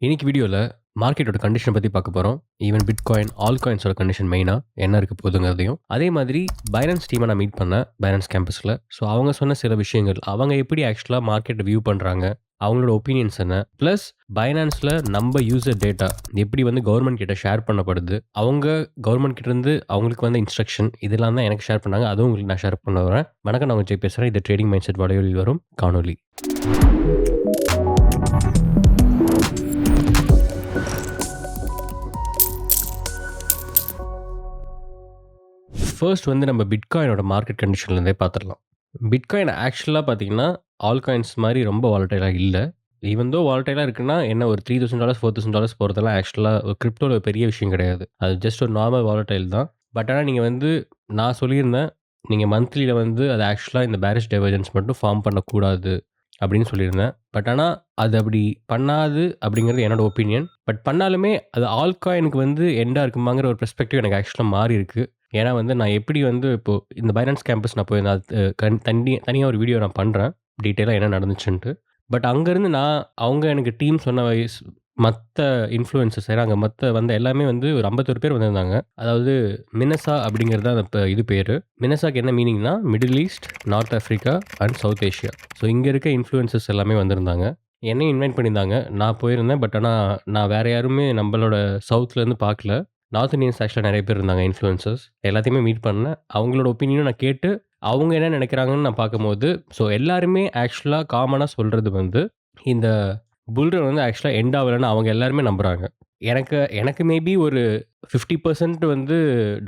இன்னைக்கு வீடியோல மார்க்கெட்டோட கண்டிஷன் பத்தி பார்க்க போறோம். ஈவன் பிட்காயின், ஆல் காயின்ஸோட கண்டிஷன் மெயினா என்ன இருக்க போகுதுங்கிறதையும், அதே மாதிரி பைனான்ஸ் டீம நான் மீட் பண்ணேன், பைனான்ஸ் கேம்பஸ்ல. ஸோ அவங்க சொன்ன சில விஷயங்கள், அவங்க எப்படி ஆக்சுவலா மார்க்கெட்ட வியூ பண்றாங்க, அவங்களோட ஒப்பீனியன்ஸ் என்ன? பிளஸ் பைனான்ஸ்ல நம்ப யூசர் டேட்டா எப்படி வந்து கவர்ன்மெண்ட் கிட்ட ஷேர் பண்ணப்படுது, அவங்க கவர்ன்மெண்ட் கிட்ட இருந்து அவங்களுக்கு வந்த இன்ஸ்ட்ரக்ஷன் இதெல்லாம் தான் எனக்கு ஷேர் பண்ணாங்க. அதுவும் உங்களுக்கு நான் ஷேர் பண்ண வரேன். வணக்கம், நான் உங்க ஜெய் பேசுறேன். இது ட்ரேடிங் மைண்ட் செட் வலையொலியில் வரும் காணொலி. ஃபர்ஸ்ட் வந்து நம்ம பிட்காயினோட மார்க்கெட் கண்டிஷன்லேருந்தே பார்த்துடலாம். பிட்காயின் ஆக்சுவலா பார்த்தீங்கன்னா, ஆல் காயின்ஸ் மாரி ரொம்ப வாலடைலா இல்ல. ஈவன் தோ வாலடைலா இருக்குன்னா, என்ன ஒரு $3000 $4000 போறதெல்லாம் ஆக்சுவலா ஒரு கிரிப்டோல ஒரு பெரிய விஷயம் கிடையாது. அது ஜஸ்ட் ஒரு நார்மல் வாலடைல் தான். பட் ஆனா நீங்க வந்து நான் சொல்லியிருந்தேன், நீங்க மந்த்லில வந்து அது ஆக்சுவலா இந்த பேரிஷ் டைவர்ஜென்ஸ் மட்டும் ஃபார்ம் பண்ணக்கூடாது அப்படின்னு சொல்லியிருந்தேன். பட் ஆனா அது அப்படி பண்ணாது அப்படிங்கிறது என்னோட ஒப்பீனியன். பட் பண்ணாலுமே அது ஆல் காயினுக்கு வந்து எண்டா இருக்குமாங்கிற ஒரு பெர்ஸ்பெக்டிவ் எனக்கு ஆக்சுவலா மாறியிருக்கு. ஏன்னா வந்து நான் எப்படி வந்து இப்போ இந்த பைனான்ஸ் கேம்பஸ் நான் போயிருந்தேன். அது தனியா ஒரு வீடியோ நான் பண்றேன். டீட்டெயிலா என்ன நடந்துச்சுன்ட்டு. பட் அங்கருந்து அவங்க எனக்கு டீம் சொன்ன மத்த இன்ஃப்ளூயன்சர்ஸ் ஏன்னா அங்க வந்த எல்லாமே வந்து ஒரு 51 பேர் வந்திருந்தாங்க. அதாவது மினசா அப்படிங்கிறது தான் அந்த இது பேரு. மினசாக்கு என்ன மீனிங்னா middle east, north Africa and south Asia. So இங்க இருக்க இன்ஃப்ளூயன்சர்ஸ் எல்லாமே வந்திருந்தாங்க. என்னையும் இன்வைட் பண்ணியிருந்தாங்க. நான் போயிருந்தேன். பட் ஆனா நான் வேற யாருமே நம்மளோட சவுத்லேருந்து பார்க்கல. நார்த் இந்தியன்ஸ் ஆக்சுவலா நெறைய பேர் இருந்தாங்க இன்ஃப்ளூயன்சர்ஸ். எல்லாத்தையுமே மீட் பண்ணேன். அவங்களோட ஒப்பீனியனும் நான் கேட்டு, அவங்க என்ன நெனைக்கிறாங்கன்னு நான் பார்க்கும்போது, ஸோ எல்லாருமே ஆக்சுவலா காமனா சொல்றது வந்து, இந்த புல் ரன் வந்து ஆக்சுவலா எண்ட் ஆவலன்னு அவங்க எல்லாருமே நம்புறாங்க. எனக்கு எனக்கு மேபி ஒரு 50% வந்து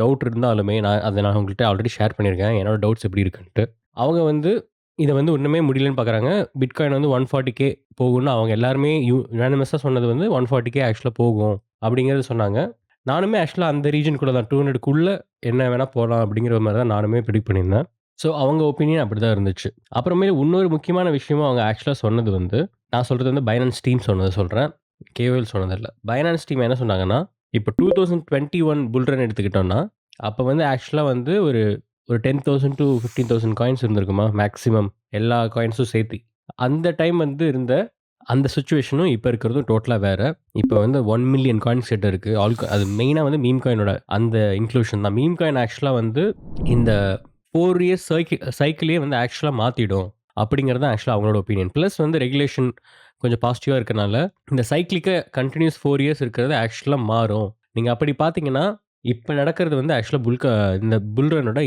டவுட் இருந்தாலுமே, நான் உங்கள்ட்ட ஆல்ரெடி ஷேர் பண்ணியிருக்கேன். என்னோட டவுட்ஸ் எப்படி இருக்குன்ட்டு. அவங்க வந்து இத வந்து ஒண்ணுமே முடியலன்னு பார்க்குறாங்க. பிட்காயின் வந்து 140K போகும்னு அவங்க எல்லாருமே யுனானிமஸா சொன்னது வந்து 140K ஆக்சுவலா போகும் அப்படிங்கிறத சொன்னாங்க. நானுமே ஆக்சுவலா அந்த ரீஜியன்குள்ள தான் 200க்குள்ள என்ன வேணா போலாம் அப்படிங்கிற மாரி தான் நானுமே பிரெடிக்ட் பண்ணியிருந்தேன். ஸோ அவங்க ஒப்பீனியன் அப்படிதான் இருந்துச்சு. அப்புறமேலு இன்னொரு முக்கியமான விஷயமும் அவங்க ஆக்சுவலா சொன்னது வந்து, நான் சொல்றது வந்து பைனான்ஸ் டீம் சொன்னத சொல்றேன். KOL சொன்னது இல்ல. பைனான்ஸ் டீம் என்ன சொன்னாங்கன்னா, இப்ப 2021 புல் ரன் எடுத்துக்கிட்டோம்னா, அப்ப வந்து ஆக்சுவலா வந்து ஒரு ஒரு 10,000 டூ 15,000 காயின்ஸ் இருந்திருக்குமா மேக்ஸிமம் எல்லா காயின்ஸும் சேர்த்தி. அந்த டைம் வந்து இருந்த அந்த சிச்சுவேஷனும் இப்ப இருக்கிறதும் டோட்டலா வேற. இப்ப வந்து 1,000,000 காயின்ஸ் கிட்ட இருக்கு. அது மெயினா வந்து மீம் காயினோட அந்த இன்க்ளூஷன் தான். மீம் காயின் ஆக்சுவலா வந்து இந்த 4 இயர்ஸ் சைக்கிளயே வந்து ஆக்சுவலா மாத்திடும். அப்படிங்கிறது தான் ஆக்சுவலா அவங்களோட ஒப்பீனியன். பிளஸ் வந்து ரெகுலேஷன் கொஞ்சம் பாசிட்டிவா இருக்கனால, இந்த சைக்கிளிக்க கன்டினியூஸ் 4 இயர்ஸ் இருக்கிறது ஆக்சுவலா மாறும். நீங்க அப்படி பார்த்தீங்கன்னா, இப்ப நடக்கிறது வந்து ஆக்சுவலா இந்த புல் ரன்னோட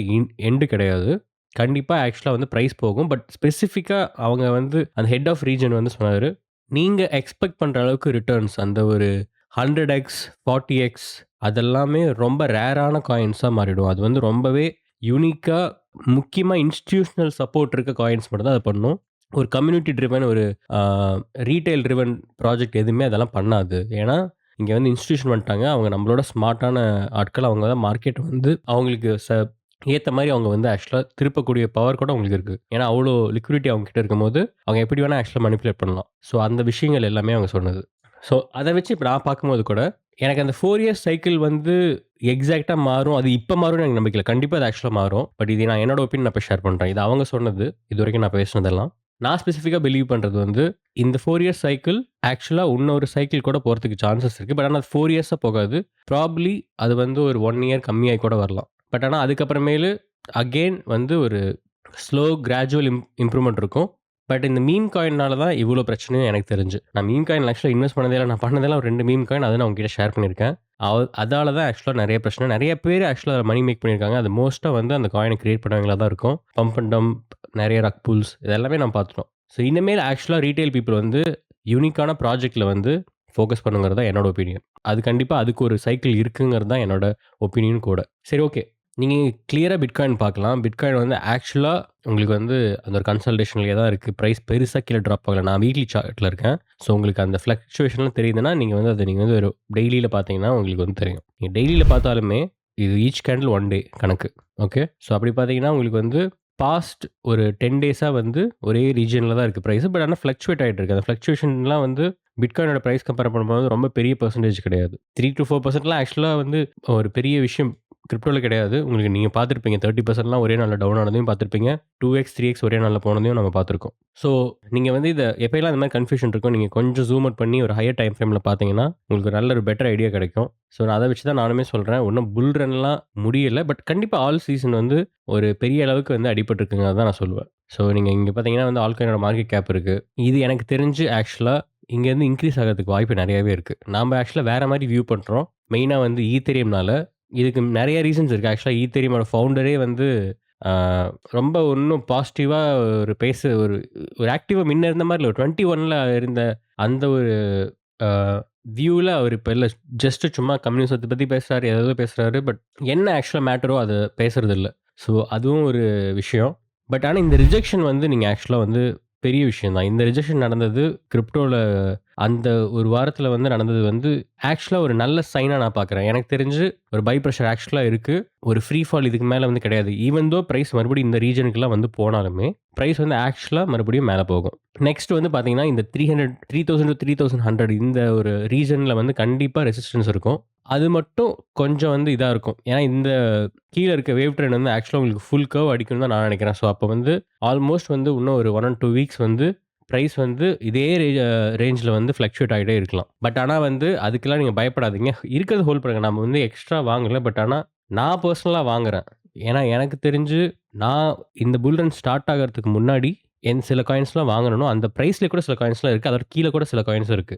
எண்ட் கிடையாது. கண்டிப்பா ஆக்சுவலா வந்து பிரைஸ் போகும். பட் ஸ்பெசிஃபிக்கா அவங்க வந்து அந்த ஹெட் ஆஃப் ரீஜியன் வந்து சொன்னாரு. நீங்க எக்ஸ்பெக்ட் பண்ற அளவுக்கு ரிட்டர்ன்ஸ் அந்த ஒரு 100x, 40x அதெல்லாமே ரொம்ப ரேரான காயின்ஸா மாறிடும். அது வந்து ரொம்பவே யூனிக்கா முக்கியமா இன்ஸ்டிடியூஷனல் சப்போர்ட் இருக்க காயின்ஸ் மட்டும் தான் அது பண்ணும். ஒரு கம்யூனிட்டி ட்ரிவன் ஒரு ஆ ரீட்டெயில் ட்ரிவன் ப்ராஜெக்ட் எதுவுமே அதெல்லாம் பண்ணாது. ஏன்னா, இங்க வந்து இன்ஸ்டிடியூஷன் வந்துட்டாங்க. அவங்க நம்மளோட ஸ்மார்ட்டான ஆட்கள். அவங்க தான் மார்க்கெட் வந்து அவங்களுக்கு ஏத்த மாரி அவங்க வந்து ஆக்சுவலா திருப்பக்கூடிய பவர் கூட அவங்களுக்கு இருக்கு. ஏன்னா, அவ்ளோ லிக்விடிட்டி அவங்க கிட்ட இருக்கும்போது, அவங்க எப்படி வேணா ஆக்சுவலா மேனிபுலேட் பண்ணலாம். ஸோ அந்த விஷயங்கள் எல்லாமே அவங்க சொன்னது. ஸோ அத வச்சு இப்ப நான் பார்க்கும்போது கூட, எனக்கு அந்த 4 இயர்ஸ் சைக்கிள் வந்து எக்ஸாக்ட்டா மாறும். அது இப்ப மாறும்னு எனக்கு நம்பிக்கை இல்ல. கண்டிப்பா அது ஆக்சுவலா மாறும். பட் இது நான் என்னோட ஒப்பீனியன் நான் இப்ப ஷேர் பண்றேன். இது அவங்க சொன்னது. இதுவரைக்கும் நான் பேசினதெல்லாம். நான் ஸ்பெசிஃபிக்கா பிலீவ் பண்றது வந்து, இந்த 4 இயர்ஸ் சைக்கிள் ஆக்சுவலா இன்னொரு சைக்கிள் கூட போறதுக்கு சான்ஸஸ் இருக்கு. பட் ஆனா அது 4 இயர்ஸா போகாது. ப்ராபப்ளி அது வந்து ஒரு 1 இயர் கம்மியாகி கூட வரலாம். பட் ஆனா அதுக்கப்புறமேலு அகெயின் வந்து ஒரு ஸ்லோ கிராஜுவல் இம்ப்ரூவ்மென்ட் இருக்கும். பட் இந்த மீம் காயின்னால தான் இவ்ளோ பிரச்சனையும் எனக்கு தெரிஞ்சு. நான் மீம் காயின்ல ஆக்சுவலா இன்வெஸ்ட் பண்ணதே இல்ல. நான் பண்ணதெல்லாம் ஒரு 2 மீம் காயின். அத நான் உங்ககிட்ட ஷேர் பண்ணியிருக்கேன். அதால தான் ஆக்சுவலா நெறைய பிரச்சனை. நெறைய பேர் ஆக்சுவலா மணி மேக் பண்ணியிருக்காங்க. அது மோஸ்ட்டா வந்து அந்த காயின கிரியேட் பண்ணவங்களா தான் இருக்கும். பம்ப் அண்ட் டம்ப், நெறைய ரக் புல்ஸ் இது எல்லாமே நான் பார்த்துட்டோம். ஸோ இனிமேல் ஆக்சுவலா ரீட்டெயில் பீப்பிள் வந்து யூனிக்கான ப்ராஜெக்ட்ல வந்து ஃபோக்கஸ் பண்ணுங்கிறது தான் என்னோட ஒப்பீனியன். அது கண்டிப்பா அதுக்கு ஒரு சைக்கிள் இருக்குங்கிறது தான் என்னோட ஒப்பீனியன் கூட. சரி, ஓகே. நீங்க கிளியரா பிட்காயின் பார்க்கலாம். பிட்காயின் வந்து ஆக்சுவலா உங்களுக்கு வந்து அந்த ஒரு கன்சல்டேஷன்லயே தான் இருக்கு. பிரைஸ் பெருசா கீழ ட்ராப் ஆகல. நான் வீக்லி சார்ட்ல இருக்கேன். ஸோ உங்களுக்கு அந்த ஃப்ளக்சுவேஷன்லாம் தெரியுதுன்னா, நீங்க வந்து நீங்க வந்து ஒரு டெய்லில பார்த்தீங்கன்னா உங்களுக்கு வந்து தெரியும். நீங்க டெய்லில பார்த்தாலுமே இது ஈச் கேண்டில் 1 டே கணக்கு. ஓகே. ஸோ அப்படி பார்த்தீங்கன்னா உங்களுக்கு வந்து பாஸ்ட் ஒரு 10 டேஸா வந்து ஒரே ரீஜியன்ல தான் இருக்கு பிரைஸ். பட் ஆனா ஃப்ளக்சுவேட் ஆயிட்டு இருக்கு. அந்த ஃப்ளக்சுவேஷன்லாம் வந்து பிட்காயினோட பிரைஸ் கம்பேர் பண்ணும்போது ரொம்ப பெரிய பெர்சன்டேஜ் கிடையாது. 3-4%லாம் ஆக்சுவலா வந்து ஒரு பெரிய விஷயம் கிரிப்டோல கிடையாது. உங்களுக்கு நீங்க பார்த்துருப்பீங்க 30%லாம் ஒரே நாள்ல டவுன் ஆனதையும் பார்த்துருப்பீங்க. 2x, 3x ஒரே நாள்ல போனதையும் நம்ம பார்த்துருக்கோம். ஸோ நீங்க வந்து இத எப்பயெல்லாம் இந்த மாரி கன்ஃப்யூஷன் இருக்கும், நீங்க கொஞ்சம் ஜூம் அவுட் பண்ணி ஒரு ஹையர் டைம் ஃப்ரேம்ல பார்த்தீங்கன்னா, உங்களுக்கு ஒரு நல்ல ஒரு பெட்டர் ஐடியா கிடைக்கும். ஸோ நான் அத வச்சு தான் நானுமே சொல்றேன். இன்னும் புல் ரன்லாம் முடியல. பட் கண்டிப்பா ஆல் சீசன் வந்து ஒரு பெரிய அளவுக்கு வந்து அடிபட்டுருக்குங்க தான் நான் சொல்லுவேன். ஸோ நீங்க இங்க பார்த்தீங்கன்னா வந்து ஆல்காயினோட மார்க்கெட் கேப் இருக்கு. இது எனக்கு தெரிஞ்சு ஆக்சுவலா இங்கேருந்து இன்கிரீஸ் ஆகறதுக்கு வாய்ப்பு நெறையாவே இருக்கு. நாம ஆக்சுவலா வேற மாரி வியூ பண்றோம். மெயினா வந்து ஈத்தீரியம்னால இதுக்கு நெறைய ரீசன்ஸ் இருக்கு. ஆக்சுவலா ஈத்தீரியமோட ஃபவுண்டரே வந்து ஆ ரொம்ப இன்னும் பாசிட்டிவா ஒரு ஒரு ஆக்டிவா முன்ன இருந்த மாரி இல்ல. ஒரு 21ல இருந்த அந்த ஒரு ஆ வியூல அவர் இப்ப இல்ல. ஜஸ்ட் சும்மா கம்யூனிசத்த பத்தி பேசுறாரு, ஏதேதோ பேசுறாரு. பட் என்ன ஆக்சுவலா மேட்டரோ அத பேசுறதில்ல. ஸோ அதுவும் ஒரு விஷயம். பட் ஆனா இந்த ரிஜெக்ஷன் வந்து நீங்க ஆக்சுவலா வந்து பெரிய விஷயம் தான். இந்த ரிஜெக்ஷன் நடந்தது கிரிப்டோல அந்த ஒரு வாரத்தில வந்து நடந்தது வந்து ஆக்சுவலா ஒரு நல்ல சைனா நான் பார்க்குறேன். எனக்கு தெரிஞ்சு ஒரு பை பிரஷர் ஆக்சுவலா இருக்கு. ஒரு ஃப்ரீ ஃபால் இதுக்கு மேல வந்து கிடையாது. ஈவன் தோ பிரைஸ் மறுபடியும் இந்த ரீஜனுக்குலாம் வந்து போனாலுமே, பிரைஸ் வந்து ஆக்சுவலா மறுபடியும் மேல போகும். நெக்ஸ்ட் வந்து பார்த்தீங்கன்னா, இந்த 3000 டூ 3100 இந்த ஒரு ரீஜன்ல வந்து கண்டிப்பா ரெசிஸ்டன்ஸ் இருக்கும். அது மட்டும் கொஞ்சம் வந்து இதா இருக்கும். ஏன்னா இந்த கீழ இருக்க வேவ் ட்ரெண்ட் வந்து ஆக்சுவலா உங்களுக்கு ஃபுல் கர்வ் அடிக்கும்னு தான் நான் நினைக்கிறேன். ஸோ அப்ப வந்து ஆல்மோஸ்ட் வந்து இன்னும் ஒரு 1 ஆர் 2 வீக்ஸ் வந்து பிரைஸ் வந்து இதே ரேஞ்ச்ல வந்து ஃப்ளக்சுவேட் ஆகிட்டே இருக்கலாம். பட் ஆனா வந்து அதுக்கெல்லாம் நீங்க பயப்படாதீங்க. இருக்கிறத ஹோல்ட் பண்ணுங்க. நம்ம வந்து எக்ஸ்ட்ரா வாங்கல. பட் ஆனா நான் பெர்சனலா வாங்குறேன். ஏன்னா எனக்கு தெரிஞ்சு நான் இந்த புல் ரன் ஸ்டார்ட் ஆகறதுக்கு முன்னாடி சில காயின்ஸ்லாம் வாங்கணும். அந்த பிரைஸ்ல கூட சில காயின்ஸ்லாம் இருக்கு. அதோட கீழ கூட சில காயின்ஸ் இருக்கு.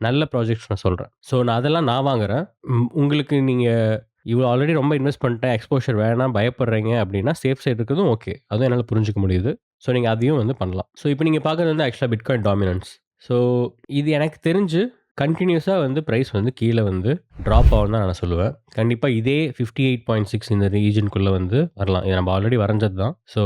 நல்ல ப்ராஜெக்ட்ஸ் நான் சொல்றேன். ஸோ நான் அதெல்லாம் நான் வாங்குறேன். உங்களுக்கு நீங்க இவ்வளோ ஆல்ரெடி ரொம்ப இன்வெஸ்ட் பண்ணிட்டேன். எக்ஸ்போஷர் வேணாம் பயப்படுறீங்க அப்படின்னா, சேஃப் சைடு இருக்கிறதும் ஓகே. அதுவும் என்னால புரிஞ்சுக்க முடியுது. ஸோ நீங்க அதையும் வந்து பண்ணலாம். ஸோ இப்ப நீங்க பார்க்குறது வந்து ஆக்சுவலா பிட்காயின் டாமினன்ஸ். ஸோ இது எனக்கு தெரிஞ்சு கன்டினியூஸா வந்து பிரைஸ் வந்து கீழ வந்து ட்ராப் ஆகும்னு தான் நான் சொல்லுவேன். கண்டிப்பா இதே 58.6 இந்த ரீஜியன்க்குள்ள வந்து வரலாம். இது நம்ம ஆல்ரெடி வரைஞ்சது தான். ஸோ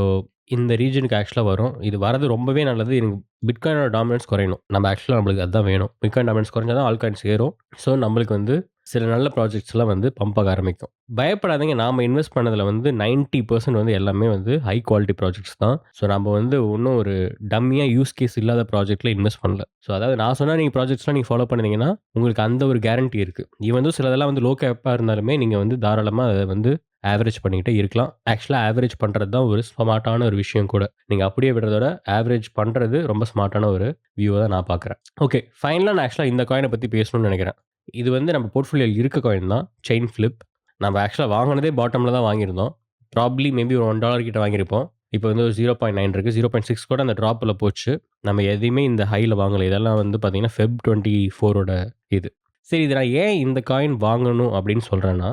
இந்த ரீஜியனுக்கு ஆக்சுவலா வரும். இது வரது ரொம்பவே நல்லது. எனக்கு பிட்காயினோட டாமினன்ஸ் குறையணும். நம்மளுக்கு அதான் வேணும். பிட்காயின் டாமினன்ஸ் குறைஞ்சா தான் ஆல் காயின்ஸ் ஏறும். ஸோ நம்மளுக்கு வந்து சில நல்ல ப்ராஜெக்ட்ஸ்லாம் வந்து பம்ப் ஆக ஆரம்பிக்கும். பயப்படாதீங்க. நாம இன்வெஸ்ட் பண்ணதுல வந்து 90% வந்து எல்லாமே வந்து ஹை குவாலிட்டி ப்ராஜெக்ட்ஸ் தான். ஸோ நம்ம வந்து இன்னும் ஒரு டம்மியா யூஸ் கேஸ் இல்லாத ப்ராஜெக்ட்ல இன்வெஸ்ட் பண்ணல. ஸோ அதாவது நான் சொன்னா நீங்க ப்ராஜெக்ட்ஸ்லாம் நீங்க ஃபாலோ பண்ணுனீங்கன்னா, உங்களுக்கு அந்த ஒரு கேரண்டி இருக்கு. ஈவன் தோ சிலதெல்லாம் வந்து லோ கேப்பா இருந்தாலுமே நீங்க வந்து தாராளமா அத வந்து ஆவரேஜ் பண்ணிக்கிட்டே இருக்கலாம். ஆக்சுவலா ஆவரேஜ் பண்றது தான் ஒரு ஸ்மார்ட்டான ஒரு விஷயம் கூட. நீங்க அப்படியே விடுறத விட ஆவரேஜ் பண்றது ரொம்ப ஸ்மார்ட்டான ஒரு வியூவா தான் நான் பார்க்குறேன். ஓகே. ஃபைனலா நான் ஆக்சுவலா இந்த காயின பத்தி பேசணும்னு நெனைக்கிறேன். இது வந்து நம்ம போர்ட்ஃபோலியோல இருக்க காயின் தான். Chain flip. நம்ம ஆக்சுவலா வாங்குனதே பாட்டம்ல தான் வாங்கியிருந்தோம். ப்ராபப்லி மேபி ஒரு $1 கிட்ட வாங்கியிருப்போம். இப்ப வந்து ஒரு 0.9 இருக்கு. 0.6 கூட அந்த ட்ராப்ல போச்சு. நம்ம எதையுமே இந்த ஹைல வாங்கல. இதெல்லாம் வந்து பார்த்தீங்கன்னா, ஃபெப் 24ஓட இது. சரி இது நான் ஏன் இந்த காயின் வாங்கணும் அப்படின்னு சொல்றேன்னா,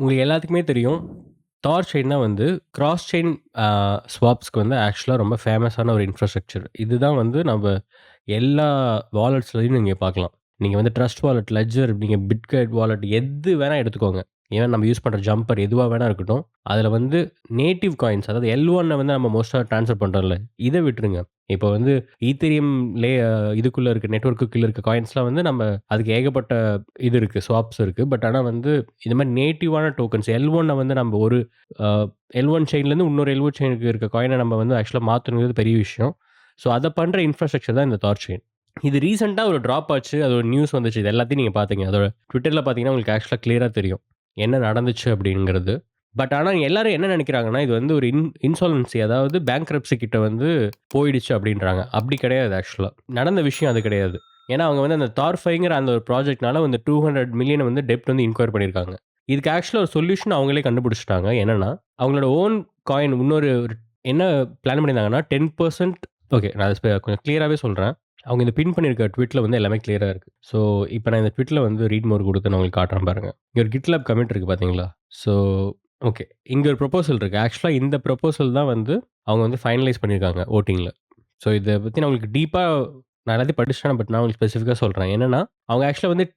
உங்களுக்கு எல்லாத்துக்குமே தெரியும். தார் செயின் தான் வந்து கிராஸ் செயின் ஸ்வாப்ஸ்க்கு வந்து ஆக்சுவலா ரொம்ப ஃபேமஸான ஒரு இன்ஃப்ராஸ்ட்ரக்சர். இதுதான் வந்து நம்ப எல்லா வாலெட்ஸ்லயும் நீங்க பார்க்கலாம். நீங்க வந்து ட்ரஸ்ட் வாலெட், லெட்ஜர், நீங்க பிட்கெட் வாலெட் எது வேணா எடுத்துக்கோங்க. ஈவன் நம்ம யூஸ் பண்ற ஜம்பர் எதுவா வேணா இருக்கட்டும். அதுல வந்து நேட்டிவ் காயின்ஸ் அதாவது L1 வந்து நம்ம மோஸ்ட்டா ட்ரான்ஸ்ஃபர் பண்றோம்ல. இத விட்டுருங்க. இப்ப வந்து ஈத்தீரியம் இதுக்குள்ள இருக்க நெட்வொர்க்குள்ள இருக்க காயின்ஸ்லாம் வந்து நம்ம அதுக்கு ஏகப்பட்ட இது இருக்கு. ஸ்வாப்ஸ் இருக்கு. பட் ஆனா வந்து இந்த மாரி நேட்டிவான டோக்கன்ஸ் L1 வந்து நம்ம ஒரு அ L1 செயின்லேருந்து இன்னொரு L1 செயினுக்கு இருக்க காயின நம்ம வந்து ஆக்சுவலா மாத்தணுங்கிறது பெரிய விஷயம். ஸோ அத பண்ற இன்ஃப்ராஸ்ட்ரக்சர் தான் இந்த தார் செயின். இது ரீசென்ட்டா ஒரு ட்ராப் ஆச்சு. அது ஒரு நியூஸ் வந்துச்சு. இது எல்லாத்தையும் நீங்க பார்த்தீங்க. அதோட ட்விட்டர்ல பார்த்தீங்கன்னா, உங்களுக்கு ஆக்சுவலா கிளியரா தெரியும். என்ன நடந்துச்சு அப்படிங்கிறது. பட் ஆனா எல்லாரும் என்ன நெனைக்கிறாங்கன்னா, இது வந்து ஒரு இன்சால்வன்சி அதாவது பேங்க்ரப்சி கிட்ட வந்து போயிடுச்சு அப்படின்றாங்க. அப்படி கிடையாது ஆக்சுவலா. நடந்த விஷயம் அது கிடையாது. ஏன்னா அவங்க வந்து அந்த தார்-5ங்கிற அந்த ஒரு ப்ராஜெக்ட்னால வந்து 200 மில்லியன் வந்து டெப்ட் வந்து இன்கொயர் பண்ணியிருக்காங்க. இதுக்கு ஆக்சுவலா ஒரு சொல்யூஷன் அவங்களே கண்டுபிடிச்சுட்டாங்க. என்னன்னா, அவங்களோட ஓன் காயின் இன்னொரு என்ன பிளான் பண்ணியிருந்தாங்கன்னா 10% ஓகே. நான் அத கொஞ்சம் கிளியராவே சொல்றேன். அவங்க இந்த பின் பண்ணியிருக்க ட்வீட்ல வந்து எல்லாமே கிளியரா இருக்கு. ஸோ, இப்ப நான் இந்த ட்வீட்ல வந்து ரீட் மோர் குடுத்து நான் உங்களுக்கு காட்டுறேன் பாருங்க. இங்க ஒரு GitLab கமிட் இருக்கு பார்த்தீங்களா? So, okay. இங்க ஒரு ப்ரொபோசல் இருக்கு. ஆக்சுவலா இந்த ப்ரொபோசல் தான் வந்து அவங்க வந்து ஃபைனலைஸ் பண்ணியிருக்காங்க வோட்டிங்ல. ஸோ, இத பத்தி நான் உங்களுக்கு டீப்பா நான் எல்லாத்தையும் படிச்சுட்டேன். பட் நான் உங்களுக்கு ஸ்பெசிஃபிக்கா சொல்றேன். என்னன்னா, அவங்க ஆக்சுவலா வந்து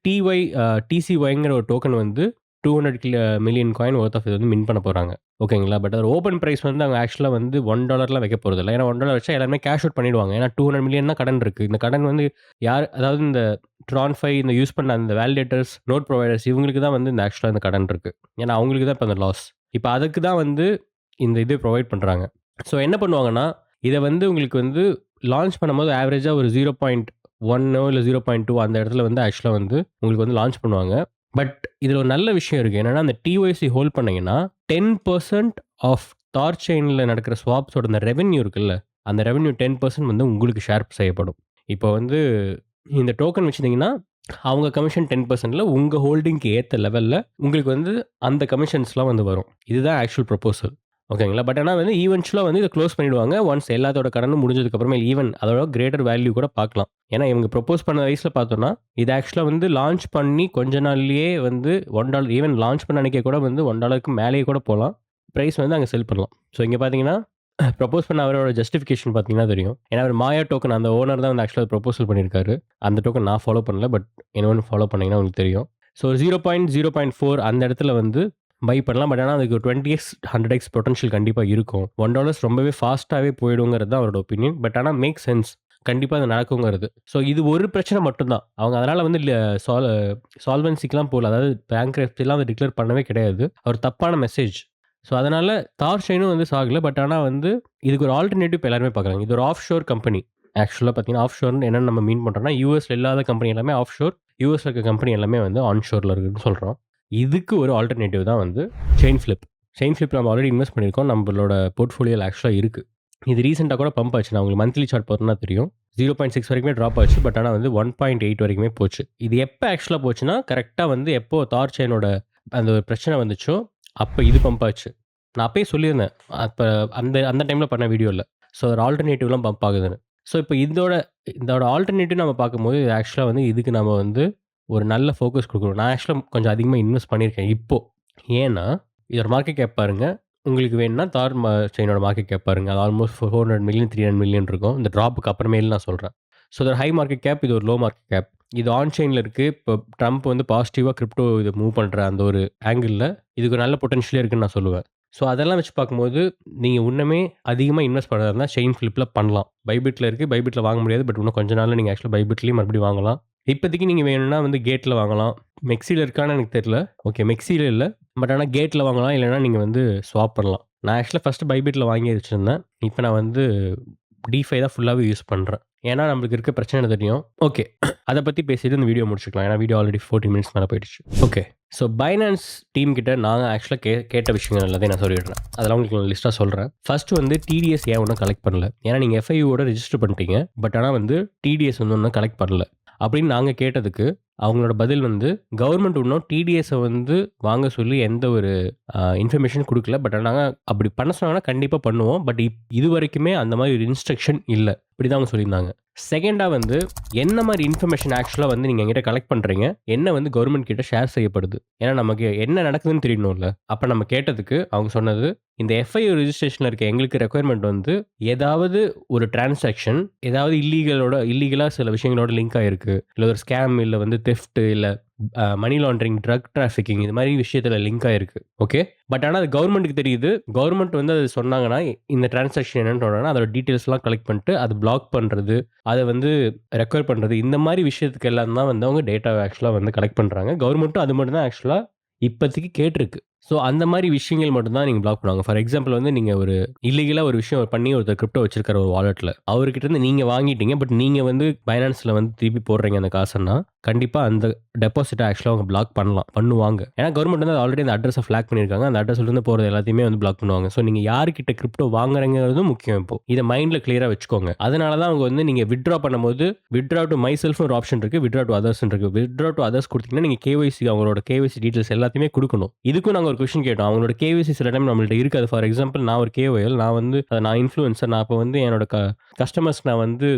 TCYங்கிற ஒரு டோக்கன் வந்து 200 மில்லியன் காயின் வொர்த் ஆஃப் இது வந்து மின்ட் பண்ண போறாங்க. ஓகேங்களா? பட் அதோட ஓப்பன் பிரைஸ் வந்து அவங்க ஆக்சுவலா வந்து $1லாம் வைக்க போறதில்ல. ஏன்னா $1 வச்சா எல்லாருமே கேஷ் அவுட் பண்ணிடுவாங்க. ஏன்னா 200 மில்லியன் தான் கடன் இருக்கு. இந்த கடன் வந்து அதாவது இந்த Tron5 இந்த யூஸ் பண்ண அந்த வேலிடேட்டர்ஸ், நோட் புரொவைடர்ஸ் இவங்களுக்கு தான் வந்து இந்த ஆக்சுவலா இந்த கடன் இருக்கு. ஏன்னா அவங்களுக்கு தான் இப்ப அந்த லாஸ். இப்ப அதுக்கு தான் வந்து இந்த இது புரொவைட் பண்றாங்க. ஸோ என்ன பண்ணுவாங்கன்னா, இத வந்து உங்களுக்கு வந்து லான்ச் பண்ணும்போது ஆவரேஜா ஒரு 0.1 இல்ல 0.2 அந்த இடத்துல வந்து ஆக்சுவலா வந்து உங்களுக்கு வந்து லான்ச் பண்ணுவாங்க. பட் இதில ஒரு நல்ல விஷயம் இருக்கு. என்னன்னா, அந்த டிஒய்சி ஹோல்ட் பண்ணீங்கன்னா, 10% ஆஃப் தார் செயின்ல நடக்கிற ஸ்வாப்ஸோட அந்த ரெவென்யூ இருக்குல்ல, அந்த ரெவென்யூ 10% வந்து உங்களுக்கு ஷேர் செய்யப்படும். இப்போ வந்து இந்த டோக்கன் வச்சிருந்தீங்கன்னா, அவங்க கமிஷன் 10%ல உங்க ஹோல்டிங்க்கு ஏத்த லெவல்ல உங்களுக்கு வந்து அந்த கமிஷன்ஸ்லாம் வந்து வரும். இதுதான் ஆக்சுவல் ப்ரொபோசல். ஓகேங்களா? பட் ஆனா வந்து ஈவென்ச்சுவலா வந்து இத குளோஸ் பண்ணிடுவாங்க. ஒன்ஸ் எல்லாத்தோட கடனும் முடிஞ்சதுக்கு அப்புறமா ஈவன் அதோட கிரேட்டர் வேல்யூ கூட பார்க்கலாம். ஏன்னா இவங்க ப்ரொபோஸ் பண்ண வயசுல பார்த்தோம்னா, இது ஆக்சுவலா வந்து லான்ச் பண்ணி கொஞ்ச நாள்லயே வந்து $1 ஈவன் லான்ச் பண்ண அன்னைக்கே கூட வந்து $1க்கு மேலேயே கூட போலாம். பிரைஸ் வந்து அங்க செல் பண்ணலாம். ஸோ இங்க பார்த்தீங்கன்னா, ப்ரொபோஸ் பண்ண அவரோட ஜஸ்டிஃபிகேஷன் பார்த்தீங்கன்னா தெரியும். ஏன்னா அவர் மாயா டோக்கன் அந்த ஓனர் தான் வந்து ஆக்சுவலா ப்ரொபோசல் பண்ணியிருக்காரு. அந்த டோக்கன் நான் ஃபாலோ பண்ணல. பட் இன்னொன்னு ஃபாலோ பண்ணீங்கன்னா உங்களுக்கு தெரியும். ஸோ 0.0.4 அந்த இடத்துல வந்து பை பண்ணலாம். பட் ஆனா அதுக்கு 20x, 100x பொட்டன்ஷியல் கண்டிப்பா இருக்கும். $1 ரொம்பவே ஃபாஸ்ட்டாவே போயிடுங்கிறது தான் அவரோட ஒப்பீனியன். பட் ஆனா மேக் சென்ஸ். கண்டிப்பா அது நடக்குங்கிறது. ஸோ இது ஒரு பிரச்சனை மட்டும் தான். அவங்க அதனால வந்து சால்வென்சிக்குலாம் போல. அதாவது பேங்க்ரப்சிலாம் வந்து டிக்ளேர் பண்ணவே கிடையாது. ஒரு தப்பான மெசேஜ். ஸோ அதனால தார் செயினும் வந்து சாகல. பட் ஆனா வந்து இதுக்கு ஒரு ஆல்டர்னேட்டிவ் இப்ப எல்லாருமே பார்க்குறாங்க. இது ஒரு ஆஃப் ஷோர் கம்பெனி. ஆக்சுவலா பார்த்தீங்கன்னா, ஆஃப் ஷோர்ன்னு என்னன்னு நம்ம மீன் பண்றோம்னா, யுஎஸ்ல இல்லாத கம்பெனி எல்லாமே ஆஃப் ஷோர். யுஎஸ்ல இருக்க கம்பெனி எல்லாமே வந்து ஆன் ஷோர்ல இருக்குன்னு சொல்றோம். இதுக்கு ஒரு ஆல்டர்னேட்டிவ் தான் வந்து செயின் ஃபிளிப். செயின் ஃபிளிப் நம்ம ஆல்ரெடி இன்வெஸ்ட் பண்ணியிருக்கோம். நம்மளோட போர்ட்ஃபோலியோல ஆக்சுவலா இருக்கு. இது ரீசென்ட்டா கூட பம்ப் ஆச்சு. நான் உங்களுக்கு மந்த்லி சார்ட் பார்த்தோம்னா தெரியும். 0.6 வரைக்குமே ட்ராப் ஆச்சு. பட் ஆனா வந்து 1.8 வரைக்குமே போச்சு. இது எப்ப ஆக்சுவலா போச்சுன்னா, கரெக்ட்டா வந்து எப்போ தார் செயினோட அந்த ஒரு பிரச்சனை வந்துச்சோ, அப்ப இது பம்ப் ஆச்சு. நான் அப்பயே சொல்லியிருந்தேன். அப்ப அந்த அந்த டைம்ல பண்ண வீடியோல. ஸோ ஒரு ஆல்டர்னேட்டிவ்லாம் பம்ப் ஆகுதுன்னு. ஸோ இப்ப இதோட ஆல்டர்னேட்டிவ் நம்ம பார்க்கும்போது, இது ஆக்சுவலா வந்து இதுக்கு நம்ம வந்து ஒரு நல்ல ஃபோக்கஸ் குடுக்கணும். நான் ஆக்சுவலா கொஞ்சம் அதிகமா இன்வெஸ்ட் பண்ணியிருக்கேன் இப்போ. ஏன்னா, இதோட மார்க்கெட் கேப் பாருங்க. உங்களுக்கு வேணும்னா தார் செயினோட மார்க்கெட் கேப் பாருங்க. அது ஆல்மோஸ்ட் 400 மில்லியன், 300 மில்லியன் இருக்கும். இந்த ட்ராப்புக்கு அப்புறமேல் நான் சொல்றேன். ஸோ இது ஒரு ஹை மார்க்கெட் கேப், இது ஒரு லோ மார்க்கெட் கேப். இது ஆன் செயின்ல இருக்கு. இப்போ ட்ரம்ப் வந்து பாசிட்டிவா கிரிப்டோ இத மூவ் பண்ற அந்த ஒரு ஆங்கிள்ல இதுக்கு ஒரு நல்ல பொட்டன்ஷியலே இருக்குன்னு நான் சொல்லுவேன். ஸோ அதெல்லாம் வச்சு பார்க்கும்போது, நீங்க இன்னுமே அதிகமா இன்வெஸ்ட் பண்றதா இருந்தா செயின் ஃபிளிப்ல பண்ணலாம். பைபிட்ல இருக்கு. பைபிட்ல வாங்க முடியாது. பட் இன்னும் கொஞ்ச நாள்ல நீங்க ஆக்சுவலா பைபிட்லயும் மறுபடியும் வாங்கலாம். இப்போதைக்கு நீங்க வேணும்னா வந்து கேட்ல வாங்கலாம். மெக்ஸில இருக்கான்னு எனக்கு தெரியல. ஓகே மெக்ஸில இல்ல. பட் ஆனா கேட்ல வாங்கலாம். இல்லன்னா நீங்க வந்து ஸ்வாப் பண்ணலாம். நான் ஆக்சுவலா ஃபர்ஸ்ட் பைபிட்ல வாங்கி வச்சிருந்தேன். இப்ப நான் வந்து டிஃபை தான் ஃபுல்லாவே யூஸ் பண்றேன். ஏன்னா நம்மளுக்கு இருக்க பிரச்சனை எனக்கு தெரியும். ஓகே. அத பத்தி பேசிட்டு இந்த வீடியோ முடிச்சுக்கலாம். ஏன்னா வீடியோ ஆல்ரெடி 40 மினிட்ஸ் மேல போயிடுச்சு. ஓகே. ஸோ பைனான்ஸ் டீம் கிட்ட நாங்க ஆக்சுவலா கேட்ட விஷயங்கள் எல்லாத்தையும் நான் சொல்லிடுறேன். அதெல்லாம் உங்களுக்கு நான் லிஸ்ட்டா சொல்றேன். ஃபர்ஸ்ட் வந்து டிடிஎஸ் ஏன் இன்னும் கலெக்ட் பண்ணல? ஏன்னா நீங்க எஃப்ஐயூவோட ரெஜிஸ்டர் பண்ணிட்டீங்க. பட் ஆனா வந்து டிடிஎஸ் வந்து இன்னும் கலெக்ட் பண்ணல. அப்படின்னு நாங்க கேட்டதுக்கு, அவங்களோட பதில் வந்து கவர்மெண்ட் இன்னும் டிடிஎஸ வந்து வாங்க சொல்லி எந்த ஒரு இன்ஃபர்மேஷன் குடுக்கல. பட் ஆனா அப்படி பண்ண சொன்னாங்கன்னா கண்டிப்பா பண்ணுவோம். பட் இதுவரைக்குமே அந்த மாரி ஒரு இன்ஸ்ட்ரக்ஷன் இல்ல. இப்படிதான் அவங்க சொல்லியிருந்தாங்க. செகண்டா வந்து என்ன மாரி இன்ஃபர்மேஷன் ஆக்சுவலா வந்து நீங்க என்கிட்ட கலெக்ட் பண்றீங்க? என்ன வந்து கவர்மெண்ட் கிட்ட ஷேர் செய்யப்படுது? ஏன்னா நமக்கு என்ன நடக்குதுன்னு தெரியணும்ல. அப்ப நம்ம கேட்டதுக்கு அவங்க சொன்னது, இந்த எஃப்ஐயூ ரெஜிஸ்ட்ரேஷன்ல இருக்க எங்களுக்கு ரெக்யர்மென்ட் வந்து ஏதாவது ஒரு டிரான்சாக்ஷன் ஏதாவது இல்லீகலா சில விஷயங்களோட லிங்க் ஆயிருக்கு. இல்ல ஒரு ஸ்கேம் இல்ல வந்து தெஃப்ட் இல்ல மனி லாண்டரிங், ட்ரக் டிராஃபிக்கிங் இது மாரி விஷயத்துல லிங்க் ஆயிருக்கு. ஓகே. பட் ஆனா அது கவர்மெண்ட்க்கு தெரியுது. கவர்மெண்ட் வந்து அது சொன்னாங்கன்னா, இந்த டிரான்சாக்ஷன் என்னன்னு சொன்னாங்கன்னா, அதோட டீட்டெயில்ஸ்லாம் கலெக்ட் பண்ணிட்டு, அது பிளாக் பண்றது, அத வந்து ரெக்கவர் பண்றது, இந்த மாரி விஷயத்துக்கு எல்லாம் தான் வந்து அவங்க டேட்டாவ ஆக்சுவலா வந்து கலெக்ட் பண்றாங்க. கவர்மெண்ட்டும் அது மட்டும் தான் ஆக்சுவலா இப்போதைக்கு கேட்டிருக்கு. ஸோ அந்த மாரி விஷயங்கள் மட்டும் தான் நீங்க பிளாக் பண்ணுவாங்க. ஃபார் எக்ஸாம்பிள் வந்து நீங்க ஒரு இல்லீகலா ஒரு விஷயம் பண்ணி ஒருத்தர் கிரிப்டோ வச்சிருக்காரு ஒரு வாலெட்ல. அவர்கிட்ட இருந்து நீங்க வாங்கிட்டீங்க. பட் நீங்க வந்து பைனான்ஸ்ல வந்து திருப்பி போடுறீங்க அந்த காசன்னா, கண்டிப்பா அந்த டெபாசிட்ட ஆக்சுவலா அவங்க பிளாக் பண்ணுவாங்க. ஏன்னா கவர்மெண்ட் வந்து ஆல்ரெடி அந்த அட்ரஸ ஃபிளாக் பண்ணியிருக்காங்க. அந்த அட்ரஸ்ல இருந்து போறது எல்லாத்தையுமே வந்து பிளாக் பண்ணுவாங்க. ஸோ நீங்க யார்கிட்ட கிரிப்டோ வாங்குறீங்கறதும் முக்கியம் இப்போ. இத மைண்ட்ல கிளியரா வச்சுக்கோங்க. அதனால தான் அவங்க வந்து நீங்க வித்ட்ரா பண்ணும்போது, வித்ட்ரா டூ மை செல்ஃப்னு ஒரு ஆப்ஷன் இருக்கு. வித்ட்ரா டூ அதர்ஸ்ன்னு இருக்கு. வித்ட்ரா டூ அதர்ஸ் குடுத்தீங்கன்னா, நீங்க கேஒய்சி அவங்களோட கேஒய்சி டீட்டெயில்ஸ் எல்லாத்தையுமே குடுக்கணும். இதுக்கும் நாங்க ஒரு கொஸ்டின் கேட்டோம். அவங்களோட கேஒய்சி சில டைம் நம்மள்ட்ட இருக்காது. ஃபார் எக்ஸாம்பிள் நான் ஒரு கேஒஎல். நான் இன்ஃப்ளூயன்சர். நான் அப்ப வந்து என்னோட கஸ்டமர்ஸ்க்கு நான் வந்து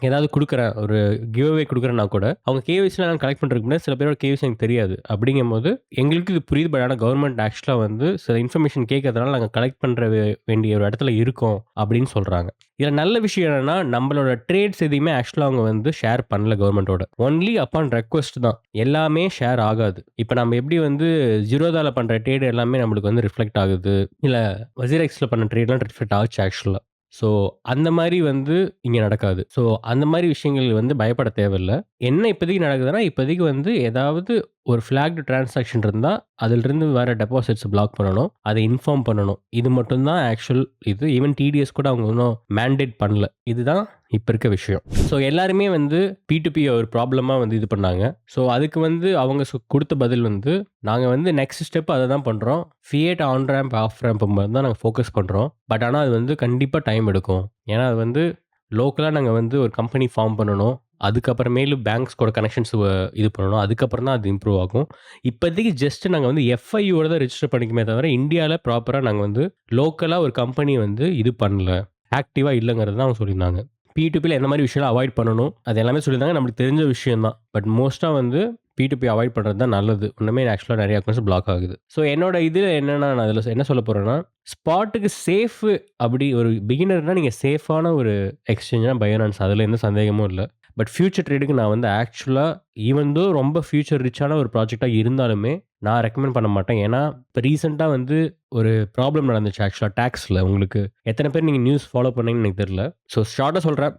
ஏதாவது குடுக்குறேன். ஒரு கிவ் அவே குடுக்குறேன்னா கூட, அவங்க கேஒய்சிலாம் நான் கலெக்ட் பண்றதுக்கு முன்னாடி சில பேரோட கேஒய்சி எனக்கு தெரியாது. அப்படிங்கும்போது எங்களுக்கு இது புரியுது. பட் ஆனா கவர்மெண்ட் ஆக்சுவலா வந்து சில இன்ஃபர்மேஷன் கேட்கறதுனால நாங்க கலெக்ட் பண்ற வேண்டிய ஒரு இடத்துல இருக்கோம் அப்படின்னு சொல்றாங்க. இதுல நல்ல விஷயம் என்னன்னா, நம்மளோட ட்ரேட்ஸ் எதையுமே ஆக்சுவலா அவங்க வந்து ஷேர் பண்ணல கவர்மெண்டோட. ஒன்லி அப்பான் ரெக்வெஸ்ட் தான். எல்லாமே ஷேர் ஆகாது. இப்ப நம்ம எப்படி வந்து ஜீரோதால பண்ற ட்ரேட் எல்லாமே நம்மளுக்கு வந்து ரிஃப்ளெக்ட் ஆகுது. இல்ல வசீரெக்ஸ்ல பண்ண ட்ரேட்லாம் ரிஃப்ளெக்ட் ஆச்சு ஆக்சுவலா. ஸோ அந்த மாரி வந்து இங்க நடக்காது. ஸோ அந்த மாரி விஷயங்கள் வந்து பயப்பட தேவையில்ல. என்ன இப்போதைக்கு நடக்குதுன்னா, இப்போதைக்கு வந்து ஏதாவது ஒரு ஃபிளாக்டு டிரான்சாக்ஷன் இருந்தா, அதிலிருந்து வர டெபாசிட்ஸ் பிளாக் பண்ணணும். அத இன்ஃபார்ம் பண்ணணும். இது மட்டும் தான் ஆக்சுவல் இது. ஈவன் டிடிஎஸ் கூட அவங்க இன்னும் மேண்டேட் பண்ணல. இதுதான் இப்ப இருக்க விஷயம். ஸோ எல்லாருமே வந்து P2P ஒரு ப்ராப்ளமா வந்து இது பண்ணாங்க. ஸோ அதுக்கு வந்து அவங்க குடுத்த பதில் வந்து, நாங்க வந்து நெக்ஸ்ட் ஸ்டெப் அத தான் பண்றோம். Fiat on ramp, off ramp தான் நாங்க ஃபோக்கஸ் பண்றோம். பட் ஆனா அது வந்து கண்டிப்பா டைம் எடுக்கும். ஏன்னா அது வந்து லோக்கலா நாங்க வந்து ஒரு கம்பெனி ஃபார்ம் பண்ணணும். அதுக்கப்புறமேலு பேங்க்ஸ் கூட கனெக்ஷன்ஸ் இது பண்ணணும். அதுக்கப்புறம் தான் அது இம்ப்ரூவ் ஆகும். இப்போதைக்கு ஜஸ்ட் நாங்க வந்து எஃப்ஐயோட தான் ரெஜிஸ்டர் பண்ணிக்குமே தவிர, இந்தியால ப்ராப்பரா நாங்க வந்து லோக்கலா ஒரு கம்பெனி வந்து இது பண்ணல. ஆக்டிவா இல்லங்கிறது தான் அவங்க சொல்லியிருந்தாங்க. P2Pல எந்த மாரி விஷயம்லாம் அவாய்ட் பண்ணணும். அது எல்லாமே சொல்லியிருந்தாங்க. நம்மளுக்கு தெரிஞ்ச விஷயம் தான். பட் மோஸ்ட்டா வந்து P2P அவாய்ட் பண்றது தான் நல்லது. இன்னுமே ஆக்சுவலா நெறைய அக்கவுண்ட்ஸ் பிளாக் ஆகுது. ஸோ என்னோட இது என்னன்னா, நான் அதில என்ன சொல்ல போறேன்னா, ஸ்பாட்டுக்கு சேஃப் அப்படி ஒரு பிகினர்னா நீங்க சேஃபான ஒரு எக்ஸ்சேஞ்ச்னா பைனான்ஸ். அதில எந்த சந்தேகமும் இல்ல. பட் ஃபியூச்சர் ட்ரேடுக்கு நான் வந்து ஆக்சுவலா ஈவன் தோ ரொம்ப ஃபியூச்சர் ரிச்சான ஒரு ப்ராஜெக்ட்டா இருந்தாலுமே, நான் ரெக்கமெண்ட் பண்ண மாட்டேன். ஏன்னா, இப்ப ரீசென்ட்டா வந்து ஒரு ப்ராப்ளம் நடந்துச்சு ஆக்சுவலா டாக்ஸ்ல. உங்களுக்கு எத்தன பேர் நீங்க நியூஸ் ஃபாலோ பண்ணீங்கன்னு எனக்கு தெரியல. ஸோ ஷார்ட்டா சொல்றேன்.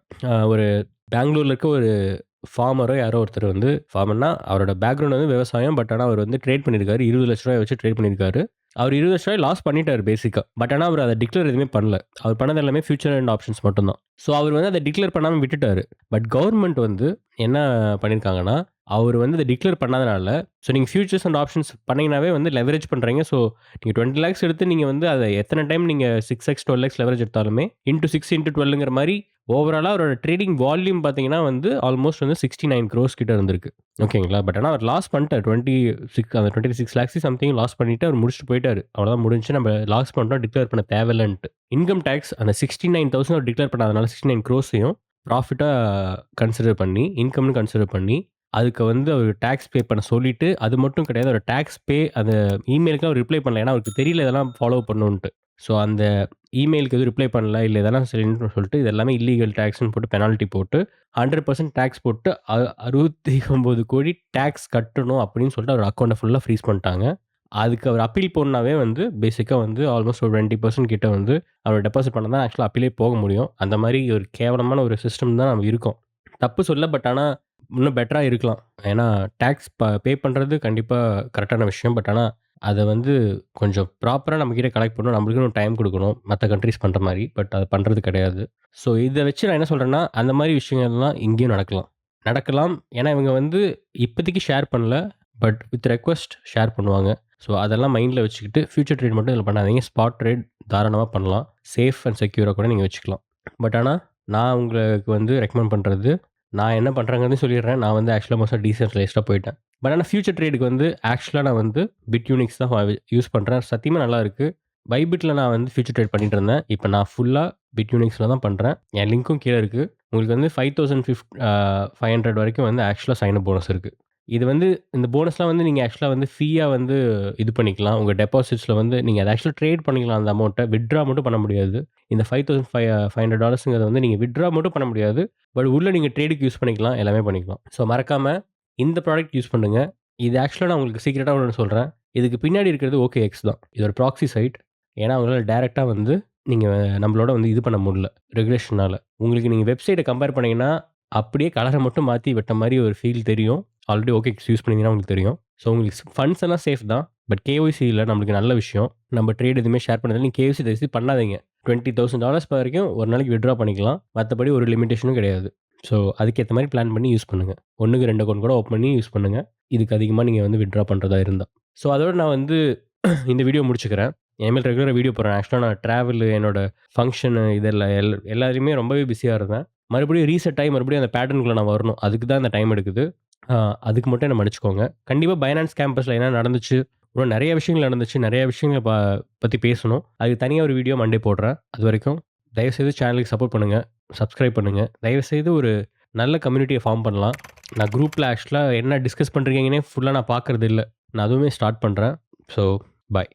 ஒரு பெங்களூர்ல இருக்க ஒரு ஃபார்மரோ யாரோ ஒருத்தர் வந்து ஃபார்மர்னா அவரோட பேக்ரவுண்ட் வந்து விவசாயம். பட் ஆனா அவர் வந்து ட்ரேட் பண்ணியிருக்காரு. ரூ. 20,00,000 வச்சு ட்ரேட் பண்ணியிருக்காரு. அவர் ரூ. 20,00,000 லாஸ் பண்ணிட்டாரு பேசிக்கா. பட் ஆனா அவர் அத டிக்ளேர் எதுவுமே பண்ணல. அவர் பண்ணது எல்லாமே ஃபியூச்சர் அண்ட் ஆப்ஷன்ஸ் மட்டும் தான். ஸோ அவர் வந்து அத டிக்ளேர் பண்ணாம விட்டுட்டாரு. பட் கவர்ன்மெண்ட் வந்து என்ன பண்ணியிருக்காங்கன்னா, அவரு வந்து அத டிக்ளேர் பண்ணாதனால, ஸோ நீங்க ஃபியூச்சர்ஸ் அண்ட் ஆப்ஷன்ஸ் பண்ணீங்கனாவே வந்து லெவரேஜ் பண்றீங்க. ஸோ நீங்க 20,00,000 எடுத்து நீங்க வந்து அத எத்தன டைம் நீங்க 6x 12x லெவரேஜ் எடுத்தாலுமே, இன்டூ 6 இன்டூ 12ங்கிற மாரி ஓவராலா அவரோட ட்ரேடிங் வால்யூம் பார்த்தீங்கன்னா வந்து ஆல்மோஸ்ட் வந்து 69 க்ரோர்ஸ் கிட்ட இருந்திருக்கு. ஓகேங்களா? பட் ஆனா அவர் லாஸ் பண்ணிட்டார். 26 லேக்ஸ் சம்திங் லாஸ் பண்ணிட்டு அவர் முடிச்சுட்டு போயிட்டாரு. அவ்வளோதான் முடிஞ்சுச்சு. நம்ம லாஸ் பண்ணிட்டோம். டிக்ளேர் பண்ண தேவையில்லன்ட்டு. இன்கம் டாக்ஸ் அந்த 69,000 அவர் டிக்ளேர் பண்ணாதனால 69 க்ரோர்ஸையும் ப்ராஃபிட்டா கன்சிடர் பண்ணி, இன்கம்னு கன்சிடர் பண்ணி, அதுக்கு வந்து அவர் டாக்ஸ் பே பண்ண சொல்லிட்டு, அது மட்டும் கிடையாது. அவர் டாக்ஸ் பே அந்த இமெயிலுக்குலாம் அவர் ரிப்ளை பண்ணல. ஏன்னா அவருக்கு தெரியல இதெல்லாம் ஃபாலோ பண்ணணுன்ட்டு. ஸோ அந்த இமெயிலுக்கு எதுவும் ரிப்ளை பண்ணல. இல்ல இதெல்லாம் சரின்னு சொல்லிட்டு, இது எல்லாமே இல்லீகல் டாக்ஸ்ன்னு போட்டு பெனால்டி போட்டு 100% டாக்ஸ் போட்டு 69 கோடி டாக்ஸ் கட்டணும் அப்படின்னு சொல்லிட்டு அவர் அக்கவுண்ட்ட ஃபுல்லா ஃப்ரீஸ் பண்ணிட்டாங்க. அதுக்கு அவர் அப்பீல் போனாவே வந்து பேசிக்கா வந்து ஆல்மோஸ்ட் ஒரு 20% கிட்ட வந்து அவர் டெபாசிட் பண்ணா தான் ஆக்சுவலா அப்பீலே போக முடியும். அந்த மாரி ஒரு கேவலமான ஒரு சிஸ்டம் தான் நம்ம இருக்கோம். தப்பு சொல்லல. பட் ஆனா இன்னும் பெட்டரா இருக்கலாம். ஏன்னா டாக்ஸ் பே பண்றது கண்டிப்பா கரெக்ட்டான விஷயம். பட் ஆனா அத வந்து கொஞ்சம் ப்ராப்பரா நம்மகிட்ட கலெக்ட் பண்ணணும். நம்மளுக்குன்னு டைம் குடுக்கணும். மத்த கண்ட்ரீஸ் பண்ற மாரி. பட் அது பண்றது கிடையாது. ஸோ இத வச்சு நான் என்ன சொல்றேன்னா, அந்த மாரி விஷயங்கள்லாம் இங்கேயும் நடக்கலாம். நடக்கலாம். ஏன்னா இவங்க வந்து இப்போதைக்கு ஷேர் பண்ணல. பட் வித் ரெக்வெஸ்ட் ஷேர் பண்ணுவாங்க. ஸோ அதெல்லாம் மைண்ட்ல வச்சுக்கிட்டு ஃபியூச்சர் ட்ரேட் மட்டும் இதில பண்ணாதீங்க. ஸ்பாட் ட்ரேட் தாராளமா பண்ணலாம். சேஃப் அண்ட் செக்யூரா கூட நீங்க வச்சுக்கலாம். பட் ஆனா நான் உங்களுக்கு வந்து ரெக்கமெண்ட் பண்றது, நான் என்ன பண்றேங்கிறதையும் சொல்லிடுறேன். நான் வந்து ஆக்சுவலா மோஸ்ட்டா டீசென்ட்ரலைஸ்டா போயிட்டேன். பட் ஆனா ஃபியூச்சர் ட்ரேடுக்கு வந்து ஆக்சுவலா நான் வந்து பிட்யூனிக்ஸ் தான் யூஸ் பண்றேன். சத்தியமா நல்லாயிருக்கு. பைபிட்ல நான் வந்து ஃபியூச்சர் ட்ரேட் பண்ணிட்டு இருந்தேன். இப்ப நான் ஃபுல்லா பிட்யூனிக்ஸ்ல தான் பண்றேன். என் லிங்க்கும் கீழ இருக்கு. உங்களுக்கு வந்து 5,500 வரைக்கும் வந்து ஆக்சுவலா சைன் அப் போனஸ் இருக்கு. இது வந்து இந்த போனஸ்லாம் வந்து நீங்க ஆக்சுவலா வந்து ஃபீயா வந்து இது பண்ணிக்கலாம். உங்க டெபாசிட்ஸ்ல வந்து நீங்க அத ஆக்சுவலா ட்ரேட் பண்ணிக்கலாம் அந்த அமௌண்ட்ட. வித்ட்ரா மட்டும் பண்ண முடியாது. இந்த $5,500 வந்து நீங்க வித்ட்ரா மட்டும் பண்ண முடியாது. பட் உள்ள நீங்க ட்ரேடுக்கு யூஸ் பண்ணிக்கலாம். எல்லாமே பண்ணிக்கலாம். ஸோ மறக்காம இந்த ப்ராடக்ட் யூஸ் பண்ணுங்க. இது ஆக்சுவலா நான் உங்களுக்கு சீக்ரெட்டா ஒண்ணு சொல்றேன். இதுக்கு பின்னாடி இருக்கிறது OKX தான். இது ஒரு ப்ராக்ஸி சைட். ஏன்னா அவங்களால டைரக்ட்டா வந்து நீங்க நம்மளோட வந்து இது பண்ண முடியல. ரெகுலேஷனால. உங்களுக்கு நீங்க வெப்சைட்ட கம்பேர் பண்ணீங்கன்னா, அப்படியே கலர மட்டும் மாத்தி விட்ட மாரி ஒரு ஃபீல் தெரியும். ஆல்ரெடி OKX யூஸ் பண்ணீங்கன்னா உங்களுக்கு தெரியும். ஸோ உங்களுக்கு ஃபண்ட்ஸ் எல்லாம் சேஃப் தான். பட் KYC இல்ல நம்மளுக்கு நல்ல விஷயம். நம்ம ட்ரேட் எதுவுமே ஷேர் பண்ணதில்ல. நீங்க KYC தயவுசெய்து பண்ணாதீங்க. $20,000 வரைக்கும் ஒரு நாளைக்கு வித்ட்ரா பண்ணிக்கலாம். மத்தபடி ஒரு லிமிட்டேஷனும் கிடையாது. ஸோ அதுக்கேத்த மாரி பிளான் பண்ணி யூஸ் பண்ணுங்க. 1க்கு 2 அக்கவுண்ட் கூட ஓப்பன் பண்ணி யூஸ் பண்ணுங்க. இதுக்கு அதிகமா நீங்க வந்து வித்ட்ரா பண்றதா இருந்தா. ஸோ அதோட நான் வந்து இந்த வீடியோ முடிச்சுக்கிறேன். இனிமேல் ரெகுலரா வீடியோ போடுறேன். ஆக்சுவலா நான் டிராவலு, என்னோட ஃபங்ஷனு இதெல்லாம் எல்லாத்துலயுமே ரொம்பவே பிஸியா இருந்தேன். மறுபடியும் ரீசெட் ஆயி மறுபடியும் அந்த பேட்டர்னுக்குள்ள நான் வரணும். அதுக்கு தான் இந்த டைம் எடுக்குது. அதுக்கு மட்டும் என்ன மன்னிச்சுக்கோங்க. கண்டிப்பா பைனான்ஸ் கேம்பஸ்ல என்ன நடந்துச்சு, இன்னும் நெறைய விஷயங்கள் நடந்துச்சு. நெறைய விஷயங்கள பத்தி பேசணும். அதுக்கு தனியா ஒரு வீடியோ மண்டே போடுறேன். அதுவரைக்கும் தயவுசெய்து சேனலுக்கு சப்போர்ட் பண்ணுங்க. சப்ஸ்கிரைப் பண்ணுங்க. தயவுசெய்து ஒரு நல்ல கம்யூனிட்டிய ஃபார்ம் பண்ணலாம். நான் குரூப்ல ஆக்சுவலா என்ன டிஸ்கஸ் பண்றீங்கன்னே ஃபுல்லா நான் பார்க்கறது இல்ல. நான் அதுவுமே ஸ்டார்ட் பண்றேன். So bye.